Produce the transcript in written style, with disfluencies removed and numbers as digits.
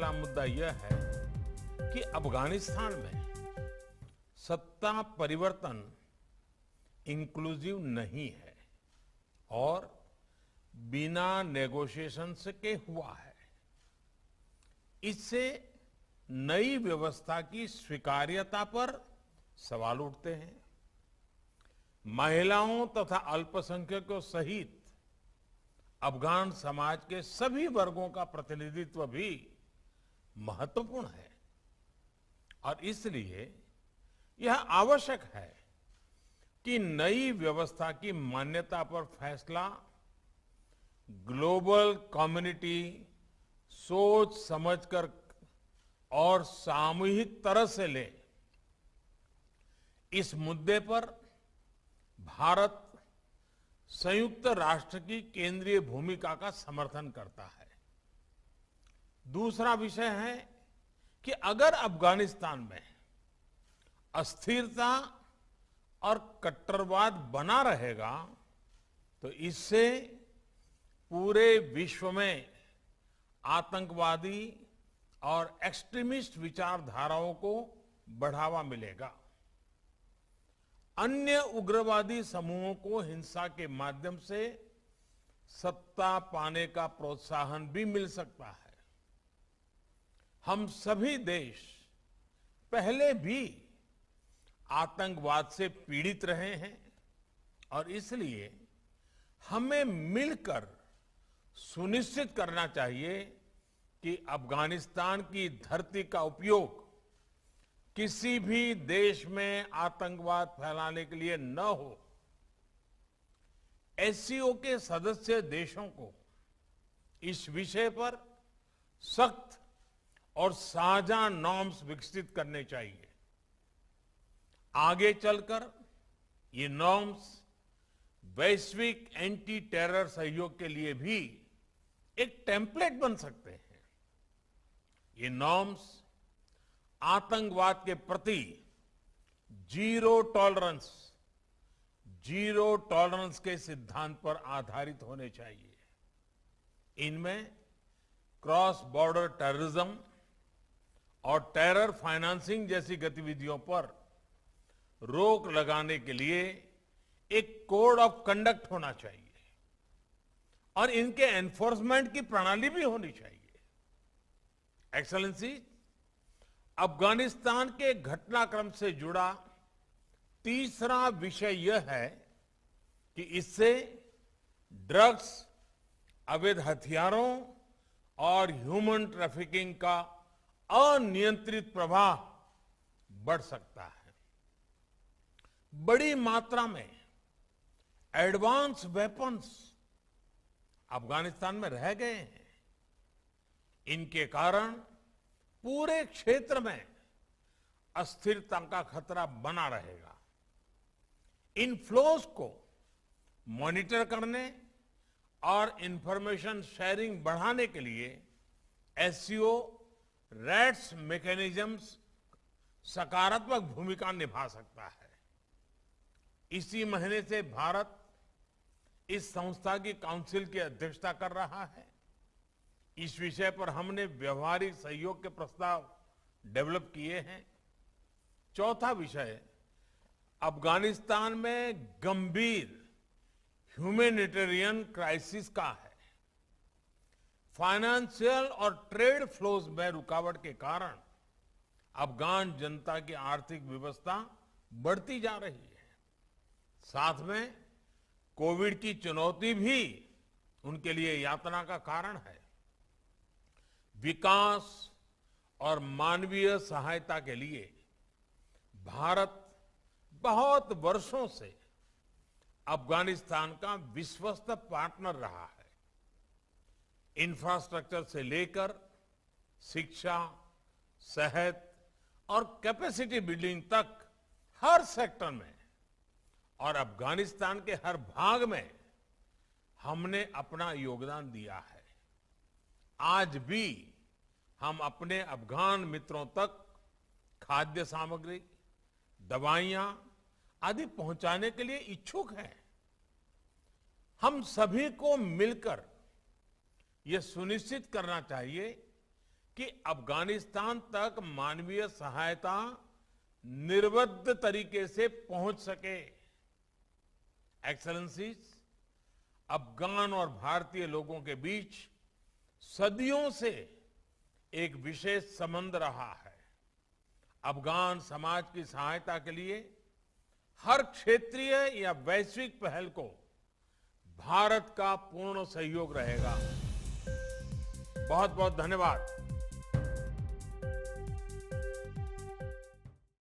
पहला मुद्दा यह है कि अफगानिस्तान में सत्ता परिवर्तन इंक्लूसिव नहीं है और बिना नेगोशिएशन के हुआ है। इससे नई व्यवस्था की स्वीकार्यता पर सवाल उठते हैं। महिलाओं तथा अल्पसंख्यकों सहित अफगान समाज के सभी वर्गों का प्रतिनिधित्व भी महत्वपूर्ण है और इसलिए यह आवश्यक है कि नई व्यवस्था की मान्यता पर फैसला ग्लोबल कम्युनिटी सोच समझकर और सामूहिक तरह से ले। इस मुद्दे पर भारत संयुक्त राष्ट्र की केंद्रीय भूमिका का समर्थन करता है। दूसरा विषय है कि अगर अफगानिस्तान में अस्थिरता और कट्टरवाद बना रहेगा तो इससे पूरे विश्व में आतंकवादी और एक्सट्रीमिस्ट विचारधाराओं को बढ़ावा मिलेगा। अन्य उग्रवादी समूहों को हिंसा के माध्यम से सत्ता पाने का प्रोत्साहन भी मिल सकता है। हम सभी देश पहले भी आतंकवाद से पीड़ित रहे हैं और इसलिए हमें मिलकर सुनिश्चित करना चाहिए कि अफगानिस्तान की धरती का उपयोग किसी भी देश में आतंकवाद फैलाने के लिए न हो। एससीओ के सदस्य देशों को इस विषय पर सख्त और साझा नॉर्म्स विकसित करने चाहिए। आगे चलकर ये नॉर्म्स वैश्विक एंटी टेरर सहयोग के लिए भी एक टेम्पलेट बन सकते हैं। ये नॉर्म्स आतंकवाद के प्रति जीरो टॉलरेंस के सिद्धांत पर आधारित होने चाहिए। इनमें क्रॉस बॉर्डर टेररिज्म और टेरर फाइनेंसिंग जैसी गतिविधियों पर रोक लगाने के लिए एक कोड ऑफ कंडक्ट होना चाहिए और इनके एनफोर्समेंट की प्रणाली भी होनी चाहिए। एक्सेलेंसी, अफगानिस्तान के घटनाक्रम से जुड़ा तीसरा विषय यह है कि इससे ड्रग्स, अवैध हथियारों और ह्यूमन ट्रैफिकिंग का अनियंत्रित प्रवाह बढ़ सकता है। बड़ी मात्रा में एडवांस वेपन्स अफगानिस्तान में रह गए हैं। इनके कारण पूरे क्षेत्र में अस्थिरता का खतरा बना रहेगा। इन फ्लोज को मॉनिटर करने और इंफॉर्मेशन शेयरिंग बढ़ाने के लिए एससीओ रैट्स मैकेनिज्म्स सकारात्मक भूमिका निभा सकता है। इसी महीने से भारत इस संस्था की काउंसिल की अध्यक्षता कर रहा है। इस विषय पर हमने व्यवहारिक सहयोग के प्रस्ताव डेवलप किए हैं। चौथा विषय अफगानिस्तान में गंभीर ह्यूमैनिटेरियन क्राइसिस का है। फाइनेंशियल और ट्रेड फ्लोज में रुकावट के कारण अफगान जनता की आर्थिक व्यवस्था बढ़ती जा रही है। साथ में कोविड की चुनौती भी उनके लिए यातना का कारण है। विकास और मानवीय सहायता के लिए भारत बहुत वर्षों से अफगानिस्तान का विश्वस्त पार्टनर रहा है। इंफ्रास्ट्रक्चर से लेकर शिक्षा, सेहत और कैपेसिटी बिल्डिंग तक हर सेक्टर में और अफगानिस्तान के हर भाग में हमने अपना योगदान दिया है। आज भी हम अपने अफगान मित्रों तक खाद्य सामग्री, दवाइयां आदि पहुंचाने के लिए इच्छुक हैं। हम सभी को मिलकर यह सुनिश्चित करना चाहिए कि अफगानिस्तान तक मानवीय सहायता निर्विघ्न तरीके से पहुंच सके। एक्सेलेंसीज, अफगान और भारतीय लोगों के बीच सदियों से एक विशेष संबंध रहा है। अफगान समाज की सहायता के लिए हर क्षेत्रीय या वैश्विक पहल को भारत का पूर्ण सहयोग रहेगा। बहुत बहुत धन्यवाद।